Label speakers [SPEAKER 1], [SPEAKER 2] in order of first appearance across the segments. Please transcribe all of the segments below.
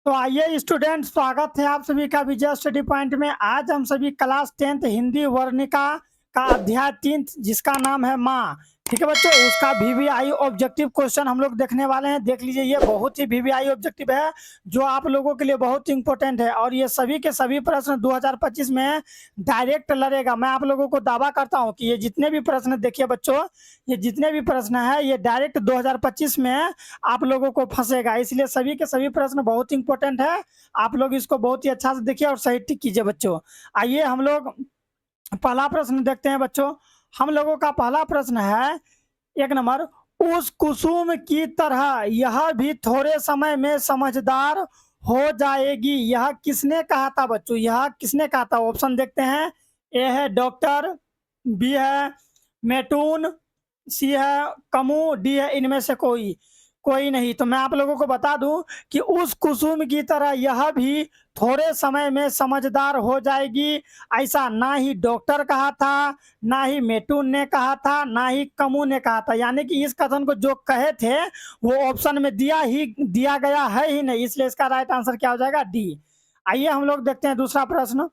[SPEAKER 1] तो आइए स्टूडेंट, स्वागत है आप सभी का विजय स्टडी पॉइंट में। आज हम सभी क्लास 10th हिंदी वर्णिका का अध्याय 3 जिसका नाम है माँ, ठीक है बच्चों, उसका वीवीआई ऑब्जेक्टिव क्वेश्चन हम लोग देखने वाले हैं। देख लीजिए, ये बहुत ही वीवीआई ऑब्जेक्टिव है जो आप लोगों के लिए बहुत इंपॉर्टेंट है और ये सभी के सभी प्रश्न 2025 में डायरेक्ट लड़ेगा। मैं आप लोगों को दावा करता हूँ कि ये जितने भी प्रश्न, देखिए बच्चों, ये जितने भी प्रश्न है ये डायरेक्ट 2025 में आप लोगों को फंसेगा। इसलिए सभी के सभी प्रश्न बहुत इंपॉर्टेंट है। आप लोग इसको बहुत ही अच्छा से देखिए और सही टिक कीजिए बच्चों। आइए हम लोग पहला प्रश्न देखते हैं बच्चों। हम लोगों का पहला प्रश्न है 1 नंबर, उस कुसुम की तरह यह भी थोड़े समय में समझदार हो जाएगी, यह किसने कहा था बच्चों? यह किसने कहा था? ऑप्शन देखते हैं। ए है डॉक्टर, बी है मेटून, सी है कमू, डी है इनमें से कोई कोई नहीं। तो मैं आप लोगों को बता दूं कि उस कुसुम की तरह यह भी थोड़े समय में समझदार हो जाएगी, ऐसा ना ही डॉक्टर कहा था, ना ही मेटून ने कहा था, ना ही कमू ने कहा था। यानी कि इस कथन को जो कहे थे वो ऑप्शन में दिया गया है ही नहीं, इसलिए इसका राइट आंसर क्या हो जाएगा? डी। आइए हम लोग देखते हैं दूसरा प्रश्न।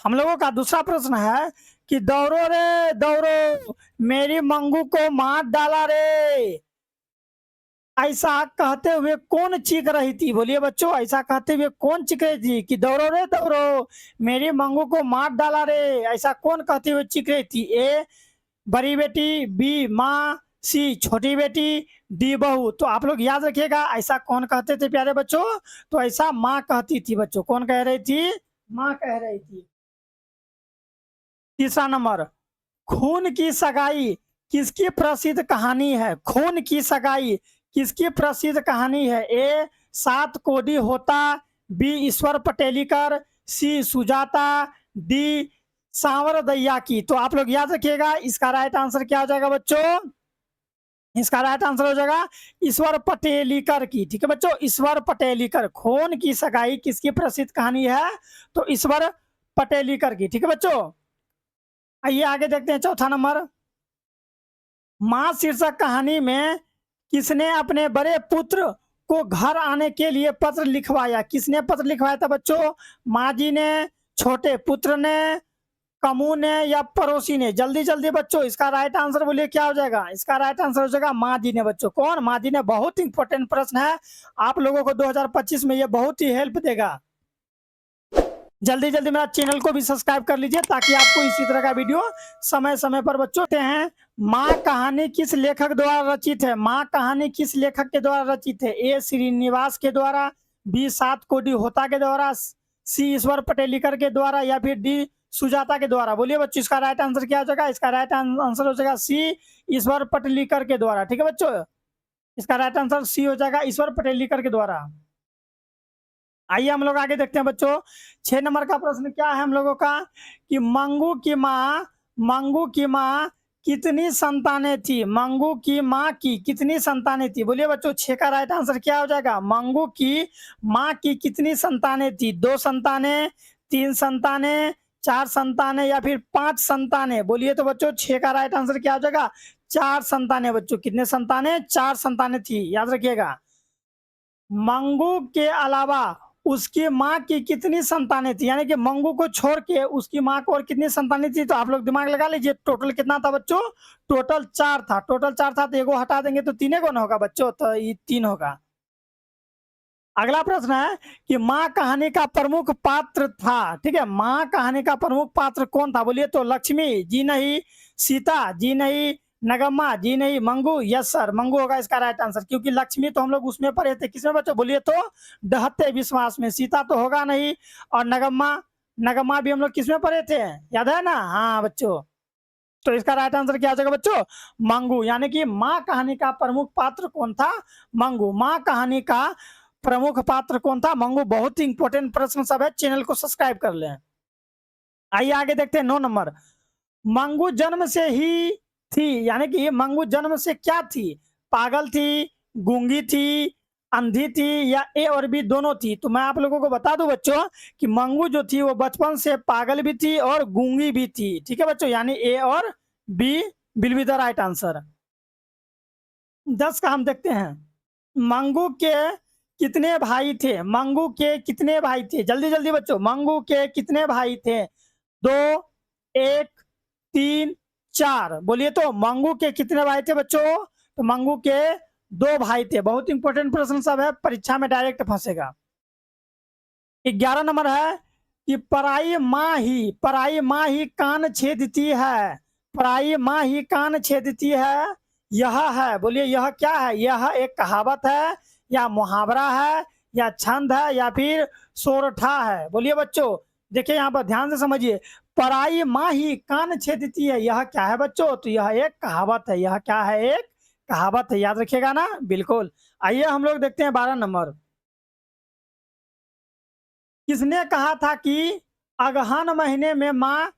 [SPEAKER 1] हम लोगों का दूसरा प्रश्न है कि दौड़ो रे दौड़ो, मेरी मंगू को मार डाला रे, ऐसा कहते हुए कौन चीख रही थी? बोलिए बच्चों, ऐसा कहते हुए कौन चीख रही थी कि दौड़ो रे दौड़ो, मेरी मंगू को मार डाला रे, ऐसा कौन कहते हुए चीख रही थी? ए बड़ी बेटी, बी माँ, सी छोटी बेटी, डी बहू। तो आप लोग याद रखिएगा, ऐसा कौन कहते थे प्यारे बच्चों? तो ऐसा माँ कहती थी बच्चों। कौन कह रही थी? माँ कह रही थी। तीसरा नंबर, खून की सगाई किसकी प्रसिद्ध कहानी है? खून की सगाई किसकी प्रसिद्ध कहानी है? ए 7 कोडी होता, बी ईश्वर पटेलीकर, सी सुजाता, डी सांवर दैया की। तो आप लोग याद रखिएगा, इसका राइट आंसर क्या हो जाएगा बच्चों? इसका राइट आंसर हो जाएगा ईश्वर पटेलीकर की। ठीक है बच्चों, ईश्वर पटेलीकर। खून की सगाई किसकी प्रसिद्ध कहानी है? तो ईश्वर पटेलीकर की। ठीक है बच्चों, आइए आगे देखते हैं चौथा नंबर। माँ शीर्षक कहानी में किसने अपने बड़े पुत्र को घर आने के लिए पत्र लिखवाया? किसने पत्र लिखवाया था बच्चों? माँ जी ने, छोटे पुत्र ने, कमू ने या पड़ोसी ने? जल्दी जल्दी बच्चों, इसका राइट आंसर बोलिए क्या हो जाएगा? इसका राइट आंसर हो जाएगा माँ जी ने बच्चों। कौन? माँ जी ने। बहुत इंपॉर्टेंट प्रश्न है, आप लोगों को 2025 में ये बहुत ही हेल्प देगा। जल्दी जल्दी मेरा चैनल को भी सब्सक्राइब कर लीजिए ताकि आपको इसी तरह का वीडियो समय समय पर बच्चों हैं। माँ कहानी किस लेखक द्वारा रचित है? माँ कहानी किस लेखक के द्वारा रचित है? ए श्रीनिवास के द्वारा, बी 7 कोडी होता के द्वारा, सी ईश्वर पटेलीकर के द्वारा या फिर डी सुजाता के द्वारा? बोलिए बच्चों, इसका राइट आंसर क्या हो जाएगा? इसका राइट आंसर हो जाएगा सी ईश्वर पटेलीकर के द्वारा। ठीक है बच्चों, इसका राइट आंसर सी हो जाएगा ईश्वर पटेलीकर के द्वारा। आइए हम लोग आगे देखते हैं बच्चों। 6 नंबर का प्रश्न क्या है हम लोगों का कि मंगू की माँ कितनी संतानें थी? मंगू की माँ की कितनी संतानें थी? बोलिए बच्चों, 6 का राइट आंसर क्या हो जाएगा? मंगू की माँ की कितनी संतानें थी? 2 संतानें, 3 संतानें, 4 संतानें या फिर 5 संतानें? बोलिए तो बच्चों, 6 का राइट आंसर क्या हो जाएगा? 4 संतानें बच्चों। कितने संतानें? 4 संतानें थी, याद रखिएगा। मंगू के अलावा उसकी माँ की कितनी संतानें थी? यानी कि मंगू को छोड़ के उसकी माँ को और कितनी संतानें थी? तो आप लोग दिमाग लगा लीजिए, टोटल कितना था बच्चों? टोटल 4 था। टोटल 4 था तो एगो हटा देंगे तो 3 को ना होगा बच्चों, तो ये 3 होगा। अगला प्रश्न है कि माँ कहानी का प्रमुख पात्र था। ठीक है, माँ कहानी का प्रमुख पात्र कौन था? बोलिए तो लक्ष्मी जी नहीं, सीता जी नहीं, नगम्मा जी नहीं, मंगू। यस सर, मंगू होगा इसका राइट आंसर, क्योंकि लक्ष्मी तो हम लोग उसमें पढ़े थे, किसमें बच्चों? बोलिए तो डहते विश्वास में। सीता तो होगा नहीं, और नगम्मा, नगम्मा भी हम लोग किसमें पढ़े थे? याद है ना? हाँ बच्चों, तो इसका राइट आंसर क्या हो जाएगा बच्चों? मंगू। यानी कि माँ कहानी का प्रमुख पात्र कौन था? मंगू। माँ कहानी का प्रमुख पात्र कौन था? मंगू। बहुत ही इंपॉर्टेंट प्रश्न सब है, चैनल को सब्सक्राइब कर लें। आइए आगे देखते हैं 9 नंबर। मंगू जन्म से ही थी, यानी कि मंगू जन्म से क्या थी? पागल थी, गूंगी थी, अंधी थी या ए और बी दोनों थी? तो मैं आप लोगों को बता दूं बच्चों कि मंगू जो थी वो बचपन से पागल भी थी और गूंगी भी थी। ठीक है बच्चों, यानी ए और b will be the right answer. 10 का हम देखते हैं। मंगू के कितने भाई थे? मंगू के कितने भाई थे? जल्दी जल्दी बच्चों, मंगू के कितने भाई थे? दो, एक, तीन, चार। बोलिए तो मंगू के कितने भाई थे बच्चों? तो मंगू के दो भाई थे। बहुत इंपॉर्टेंट प्रश्न सब है, परीक्षा में डायरेक्ट फंसेगा। 11 नंबर है कि पराई माँ ही कान छेदती है। पराई माँ ही कान छेदती है, यह है, बोलिए यह क्या है? यह एक कहावत है या मुहावरा है या छंद है या फिर सोरठा है? बोलिए बच्चों, देखिए यहाँ पर ध्यान से समझिए। पराई माँ ही कान छेदती है, यह क्या है बच्चों? तो यह एक कहावत है। यह क्या है? एक कहावत है। याद रखिएगा ना, बिल्कुल। आइए हम लोग देखते हैं 12 नंबर। किसने कहा था कि अगहन महीने में माँ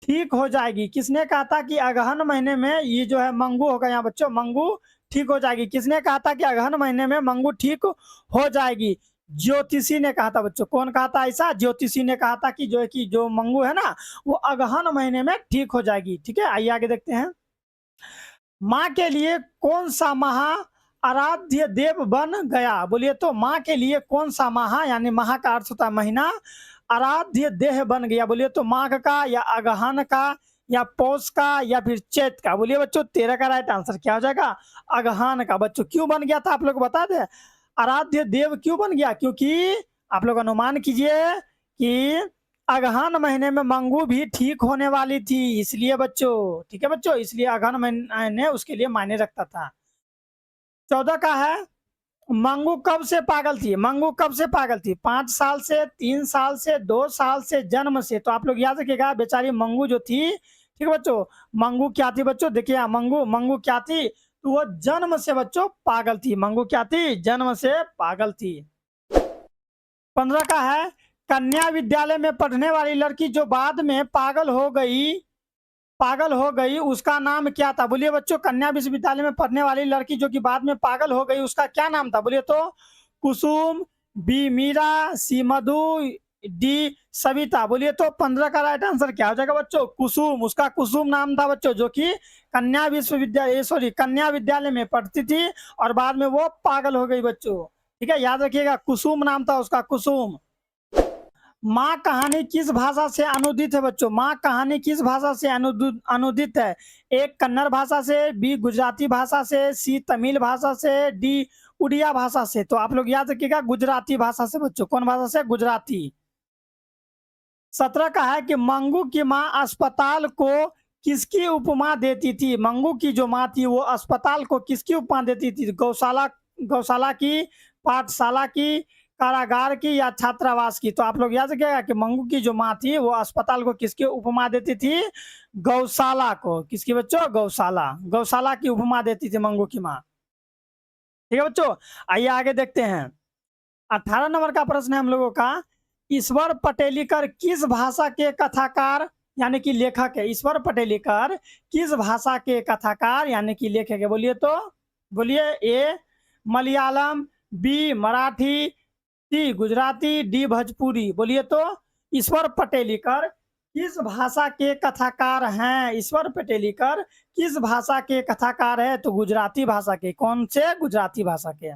[SPEAKER 1] ठीक हो जाएगी? किसने कहा था कि अगहन महीने में, ये जो है मंगू होगा यहाँ बच्चों, मंगू ठीक हो जाएगी। किसने कहा था कि अगहन महीने में मंगू ठीक हो जाएगी? ज्योतिषी ने कहा था बच्चों। कौन कहा था ऐसा? ज्योतिषी ने कहा था कि जो है कि जो मंगू है ना, वो अगहन महीने में ठीक हो जाएगी। ठीक है, आइए आगे देखते हैं। माँ के लिए कौन सा महा आराध्य देव बन गया? बोलिए तो माँ के लिए कौन सा महा, यानी महा का अर्थ होता है महीना, आराध्य देह बन गया? बोलिए तो माघ का या अगहन का या पौष का या फिर चैत का? बोलिए बच्चों, 13 का राइट आंसर क्या हो जाएगा? अगहन का। बच्चों क्यों बन गया था आप लोग बता दें, आराध्य देव क्यों बन गया? क्योंकि आप लोग अनुमान कीजिए कि अगहन महीने में मंगू भी ठीक होने वाली थी, इसलिए बच्चों। ठीक है बच्चों, इसलिए अगहन महीने उसके लिए मायने रखता था। 14 का है, मंगू कब से पागल थी? मंगू कब से पागल थी? 5 साल से, 3 साल से, 2 साल से, जन्म से? तो आप लोग याद रखिएगा, बेचारी मंगू जो थी, ठीक है बच्चों, मंगू क्या थी बच्चों? देखिए यहाँ मंगू मंगू क्या थी? तो वो जन्म से बच्चों पागल थी। मंगू क्या थी? जन्म से पागल थी। 15 का है, कन्या विद्यालय में पढ़ने वाली लड़की जो बाद में पागल हो गई उसका नाम क्या था? बोलिए बच्चों, कन्या विश्वविद्यालय में पढ़ने वाली लड़की जो कि बाद में पागल हो गई उसका क्या नाम था? बोलिए तो कुसुम, बी मीरा, सी मधु, डी सविता। बोलिए तो 15 का राइट आंसर क्या हो जाएगा बच्चों? कुसुम। उसका कुसुम नाम था बच्चों, जो कि कन्या विद्यालय में पढ़ती थी और बाद में वो पागल हो गई बच्चों। ठीक है, याद रखिएगा, कुसुम नाम था उसका, कुसुम। माँ कहानी किस भाषा से अनुदित है बच्चों? माँ कहानी किस भाषा से अनुदित है? एक कन्नड़ भाषा से, बी गुजराती भाषा से, सी तमिल भाषा से, डी उड़िया भाषा से? तो आप लोग याद रखिएगा, गुजराती भाषा से बच्चों। कौन भाषा से? गुजराती। 17 का है कि मंगू की माँ अस्पताल को किसकी उपमा देती थी? मंगू की जो माँ थी वो अस्पताल को किसकी उपमा देती थी? गौशाला की, पाठशाला की, कारागार की या छात्रावास की? तो आप लोग याद रखिएगा कि मंगू की जो माँ थी वो अस्पताल को किसकी उपमा देती थी? गौशाला को। किसकी बच्चों? गौशाला। गौशाला की उपमा देती थी मंगू की माँ। ठीक है बच्चों, आइए आगे देखते हैं। 18 नंबर का प्रश्न है हम लोगों का, ईश्वर पटेलीकर किस भाषा के कथाकार यानी कि लेखक है? ईश्वर पटेलीकर किस भाषा के कथाकार यानी कि लेखक है? बोलिए तो, बोलिए, ए मलयालम, बी मराठी, सी गुजराती, डी भोजपुरी? बोलिए तो ईश्वर पटेलीकर किस भाषा के कथाकार हैं? ईश्वर पटेलीकर किस भाषा के कथाकार है? तो गुजराती भाषा के। कौन से? गुजराती भाषा के।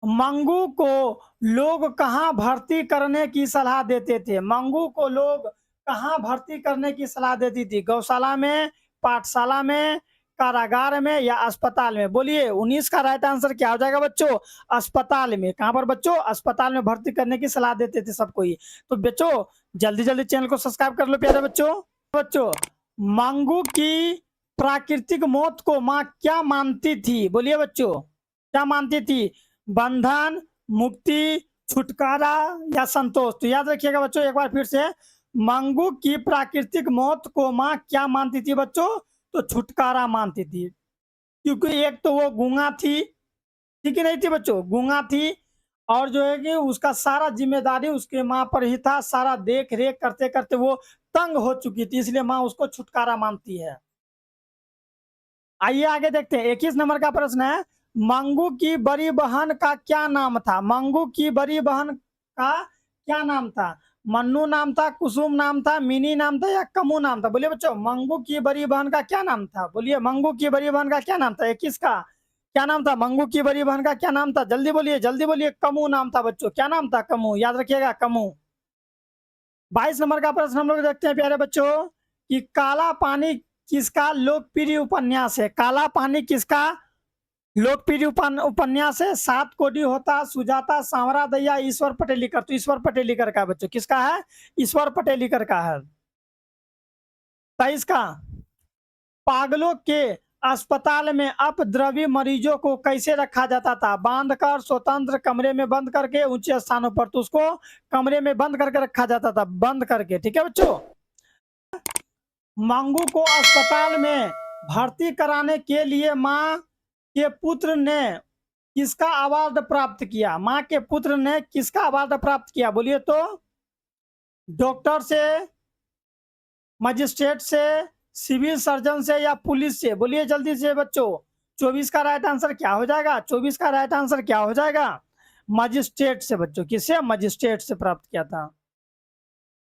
[SPEAKER 1] मंगू को लोग कहाँ भर्ती करने की सलाह देते थे? मंगू को लोग कहाँ भर्ती करने की सलाह देती थी? गौशाला में, पाठशाला में, कारागार में या अस्पताल में? बोलिए, 19 का राइट आंसर क्या हो जाएगा बच्चों? अस्पताल में। कहाँ पर बच्चों? अस्पताल में भर्ती करने की सलाह देते थे सबको ही। तो बच्चों जल्दी जल्दी चैनल को सब्सक्राइब कर लो प्यारे बच्चों। बच्चों, मंगू की प्राकृतिक मौत को माँ क्या मानती थी? बोलिए बच्चों, क्या मानती थी? बंधन, मुक्ति, छुटकारा या संतोष? तो याद रखिएगा बच्चों एक बार फिर से, मंगू की प्राकृतिक मौत को माँ क्या मानती थी बच्चों? तो छुटकारा मानती थी। क्योंकि एक तो वो गूंगा थी, ठीक है नहीं थी बच्चों? गूंगा थी, और जो है कि उसका सारा जिम्मेदारी उसके माँ पर ही था। सारा देख रेख करते करते वो तंग हो चुकी थी, इसलिए माँ उसको छुटकारा मानती है। आइए आगे देखते हैं। 21 नंबर का प्रश्न है, मंगू की बड़ी बहन का क्या नाम था? मंगू की बड़ी बहन का क्या नाम था? मन्नू नाम था, कुसुम नाम था, मिनी नाम था या कमू नाम था? बोलिए बच्चों, मंगू की बड़ी बहन का क्या नाम था? बोलिए, मंगू की बड़ी बहन का क्या नाम था? 21 का क्या नाम था मंगू की बड़ी बहन का? क्या नाम था? जल्दी बोलिए, कमू नाम था बच्चों। क्या नाम था? कमू, याद रखिएगा, कमू। 22 नंबर का प्रश्न हम लोग देखते हैं प्यारे बच्चों कि काला पानी किसका लोकप्रिय उपन्यास है? काला पानी किसका लोकप्रिय उपन्यास है? सात कोडी होता, सुजाता, सांवरा दैया, ईश्वर पटेलीकर। तो ईश्वर पटेलीकर का बच्चों, किसका है? ईश्वर पटेलीकर का है। 23 का, पागलों के अस्पताल में अपद्रवी मरीजों को कैसे रखा जाता था? बांधकर, स्वतंत्र, कमरे में बंद करके, ऊंचे स्थानों पर। तो उसको कमरे में बंद करके रखा जाता था, बंद करके। ठीक है बच्चों। मंगू को अस्पताल में भर्ती कराने के लिए मां के पुत्र ने किसका अवार्ड प्राप्त किया? मां के पुत्र ने किसका अवार्ड प्राप्त किया? बोलिए तो। डॉक्टर से, मजिस्ट्रेट से, सिविल सर्जन से, या पुलिस से? बोलिए जल्दी से बच्चों। 24 का राइट आंसर क्या हो जाएगा? 24 का राइट आंसर क्या हो जाएगा? मजिस्ट्रेट से बच्चों। किससे? मजिस्ट्रेट से प्राप्त किया था।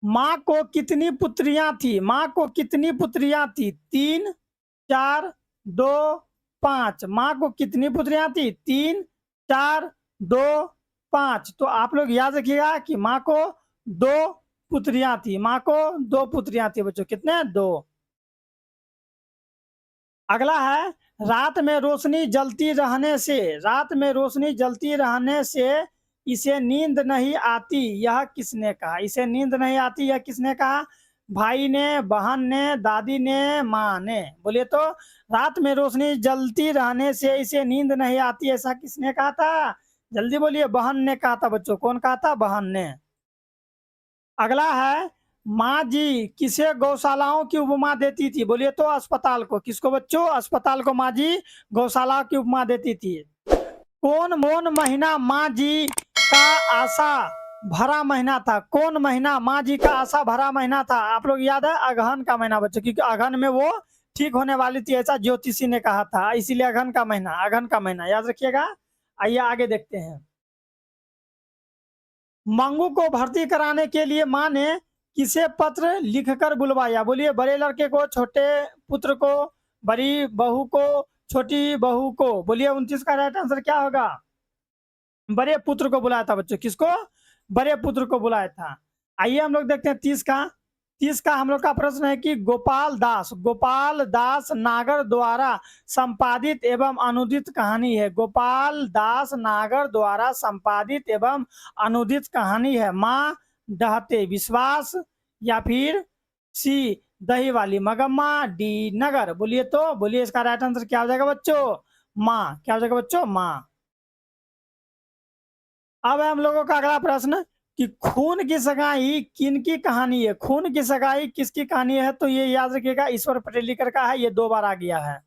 [SPEAKER 1] मां को कितनी पुत्रियां थी? मां को कितनी पुत्रियां थी? 3, 4, 2, 5। मां को कितनी पुत्रियां थी? 3, 4, 2, 5। तो आप लोग याद रखिएगा कि मां को 2 पुत्रियां थी। मां को 2 पुत्रियां थी बच्चों। कितने? 2। अगला है, रात में रोशनी जलती रहने से, रात में रोशनी जलती रहने से इसे नींद नहीं आती, यह किसने कहा? इसे नींद नहीं आती, यह किसने कहा? भाई ने, बहन ने, दादी ने, माँ ने? बोलिए तो। रात में रोशनी जलती रहने से इसे नींद नहीं आती, ऐसा किसने कहा था? जल्दी बोलिए। बहन ने कहा था बच्चों। कौन कहा था? बहन ने। अगला है, माँ जी किसे गौशालाओं की उपमा देती थी? बोलिए तो। अस्पताल को। किसको बच्चों? अस्पताल को माँ जी गौशाला की उपमा देती थी। कौन महीना माँ जी का आशा भरा महीना था? कौन महीना माँ जी का आशा भरा महीना था? आप लोग याद है? अगहन का महीना बच्चों, क्योंकि अगहन में वो ठीक होने वाली थी, ऐसा ज्योतिषी ने कहा था, इसीलिए अगहन का महीना, अगहन का महीना याद रखिएगा। आइए आगे देखते हैं। मंगू को भर्ती कराने के लिए मां ने किसे पत्र लिखकर बुलवाया? बोलिए। बड़े लड़के को, छोटे पुत्र को, बड़ी बहू को, छोटी बहू को? बोलिए। 29 का राइट आंसर क्या होगा? बड़े पुत्र को बुलाया था बच्चों। किसको? बड़े पुत्र को बुलाया था। आइए हम लोग देखते हैं 30 का। 30 का हम लोग का प्रश्न है कि गोपाल दास नागर द्वारा संपादित एवं अनुदित कहानी है। गोपाल दास नागर द्वारा संपादित एवं अनुदित कहानी है। माँ डहते विश्वास, या फिर सी दही वाली मगम्मा, डी नगर? बोलिए तो। बोलिए इसका राइट आंसर क्या हो जाएगा बच्चों? माँ। क्या हो जाएगा बच्चों? माँ। अब है हम लोगों का अगला प्रश्न कि खून की सगाई किनकी कहानी है? खून की सगाई किसकी कहानी है? तो ये याद रखिएगा, ईश्वर पटेलीकर का है। ये 2 बार आ गया है।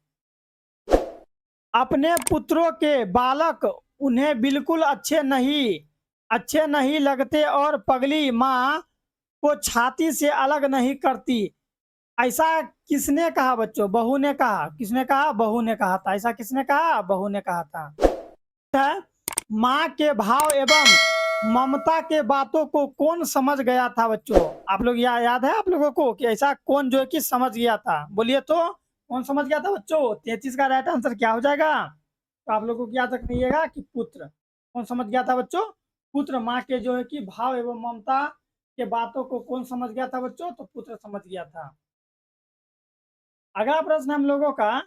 [SPEAKER 1] अपने पुत्रों के बालक उन्हें बिल्कुल अच्छे नहीं लगते और पगली माँ को छाती से अलग नहीं करती, ऐसा किसने कहा बच्चों? बहू ने कहा। किसने कहा? बहू ने कहा था। ऐसा किसने कहा? बहू ने कहा था। है, माँ के भाव एवं ममता के बातों को कौन समझ गया था बच्चों? आप लोग याद है आप लोगों को कि ऐसा कौन जो है कि समझ गया था? बोलिए तो। कौन समझ गया था बच्चों? 33 का राइट आंसर क्या हो जाएगा? तो आप लोगों को याद रखिएगा कि पुत्र। कौन समझ गया था बच्चों? पुत्र। माँ के जो है कि भाव एवं ममता के बातों को कौन समझ गया था बच्चों? तो पुत्र समझ गया था। अगला प्रश्न हम लोगों का,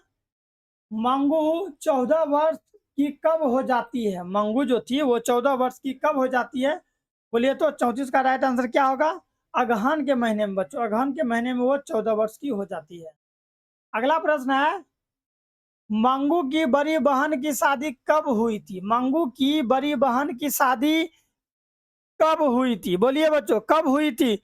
[SPEAKER 1] मंगू 14 वर्ष की कब हो जाती है? मंगू जो थी वो 14 वर्ष की कब हो जाती है? बोलिए तो। 34 का राइट आंसर क्या होगा? अगहन के महीने में बच्चों। अगहन के महीने में वो 14 वर्ष की हो जाती है। अगला प्रश्न है, मंगू की बड़ी बहन की शादी कब हुई थी? मंगू की बड़ी बहन की शादी कब हुई थी? बोलिए बच्चों। कब हुई थी?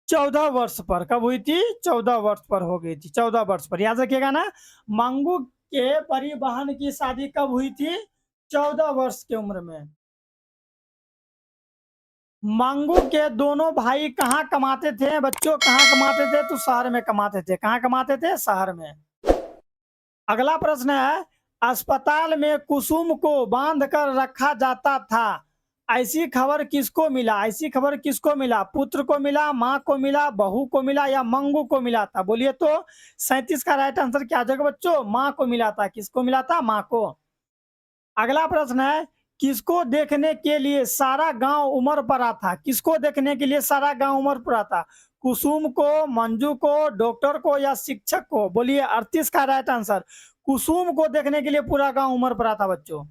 [SPEAKER 1] 14 वर्ष पर। कब हुई थी? 14 वर्ष पर हो गई थी। 14 वर्ष पर याद रखिएगा ना। मंगू के बड़ी बहन की शादी कब हुई थी? 14 वर्ष की उम्र में। मंगू के दोनों भाई कहाँ कमाते थे बच्चों? कहाँ कमाते थे? तो शहर में कमाते थे। कहाँ कमाते थे? शहर में। अगला प्रश्न है, अस्पताल में कुसुम को बांध कर रखा जाता था, ऐसी खबर किसको मिला, ऐसी खबर किसको मिला, पुत्र को मिला, माँ को मिला, बहू को मिला या मंगू को मिला था? बोलिए तो 37 का राइट आंसर क्या आ जाएगा बच्चों? माँ को मिला था। किसको मिला था? माँ को। अगला प्रश्न है, किसको देखने के लिए सारा गांव उमड़ पड़ा था? किसको देखने के लिए सारा गांव उमड़ पड़ा था? कुसुम को, मंजू को, डॉक्टर को या शिक्षक को? बोलिए 38 का राइट आंसर। कुसुम को देखने के लिए पूरा गांव उमड़ पड़ा था बच्चों।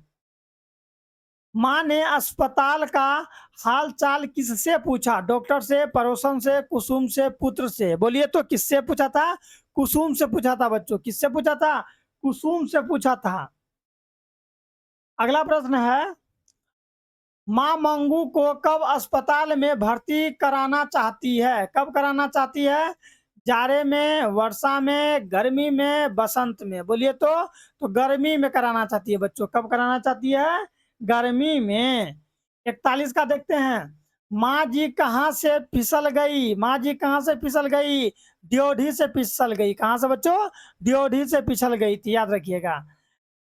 [SPEAKER 1] माँ ने अस्पताल का हाल चाल किससे पूछा? डॉक्टर से, पड़ोसन से, कुसुम से, पुत्र से? बोलिए तो किससे पूछा था? कुसुम से पूछा था बच्चों। किससे पूछा था? कुसुम से पूछा था। अगला प्रश्न है, माँ मंगू को कब अस्पताल में भर्ती कराना चाहती है? कब कराना चाहती है? जाड़े में, वर्षा में, गर्मी में, बसंत में? बोलिए तो गर्मी में कराना चाहती है बच्चों। कब कराना चाहती है? गर्मी में। 41 का देखते हैं, माँ जी कहाँ से फिसल गई? माँ जी कहाँ से फिसल गई? ड्योढ़ी से फिसल गई। कहाँ से बच्चों? ड्योढ़ी से फिसल गई थी, याद रखिएगा।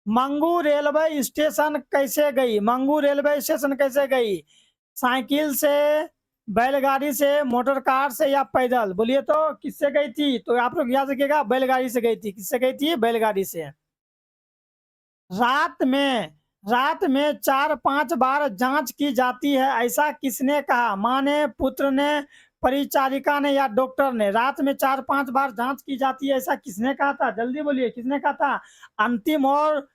[SPEAKER 1] मंगू रेलवे स्टेशन कैसे गई? मंगू रेलवे स्टेशन कैसे गई? साइकिल से, बैलगाड़ी से, मोटर कार से या पैदल? बोलिए तो किससे गई थी? तो आप लोग याद रखिएगा, बैलगाड़ी से गई थी। किससे गई थी? बैलगाड़ी से। रात में, रात में 4-5 बार जांच की जाती है, ऐसा किसने कहा? माँ ने, पुत्र ने, परिचारिका ने या डॉक्टर ने? रात में 4-5 बार जांच की जाती है, ऐसा किसने कहा था? जल्दी बोलिए, किसने कहा था? अंतिम और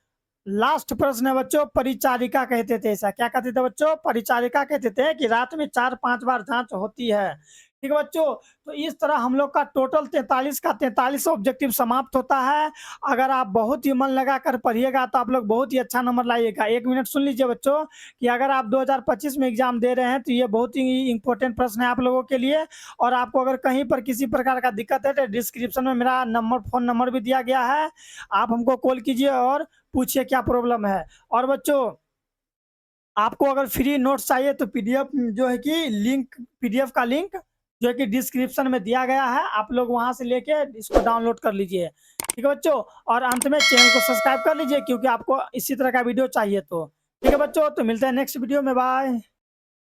[SPEAKER 1] लास्ट प्रश्न है बच्चों, परिचारिका कहते थे ऐसा। क्या कहते थे बच्चों? परिचारिका कहते थे कि रात में 4-5 बार जांच होती है। ठीक है बच्चों, तो इस तरह हम लोग का टोटल 43 का 43 ऑब्जेक्टिव समाप्त होता है। अगर आप बहुत ही मन लगा कर पढ़िएगा तो आप लोग बहुत ही अच्छा नंबर लाइएगा। 1 मिनट सुन लीजिए बच्चों, कि अगर आप 2025 में एग्जाम दे रहे हैं तो ये बहुत ही इंपॉर्टेंट प्रश्न है आप लोगों के लिए। और आपको अगर कहीं पर किसी प्रकार का दिक्कत है तो डिस्क्रिप्शन में मेरा नंबर, फोन नंबर भी दिया गया है, आप हमको कॉल कीजिए और पूछिए क्या प्रॉब्लम है। और बच्चों, आपको अगर फ्री नोट्स चाहिए तो पीडीएफ जो है कि लिंक, पीडीएफ का लिंक जो है कि डिस्क्रिप्शन में दिया गया है, आप लोग वहां से लेके इसको डाउनलोड कर लीजिए। ठीक है बच्चों, और अंत में चैनल को सब्सक्राइब कर लीजिए क्योंकि आपको इसी तरह का वीडियो चाहिए तो। ठीक है बच्चों, तो मिलते हैं नेक्स्ट वीडियो में। बाय।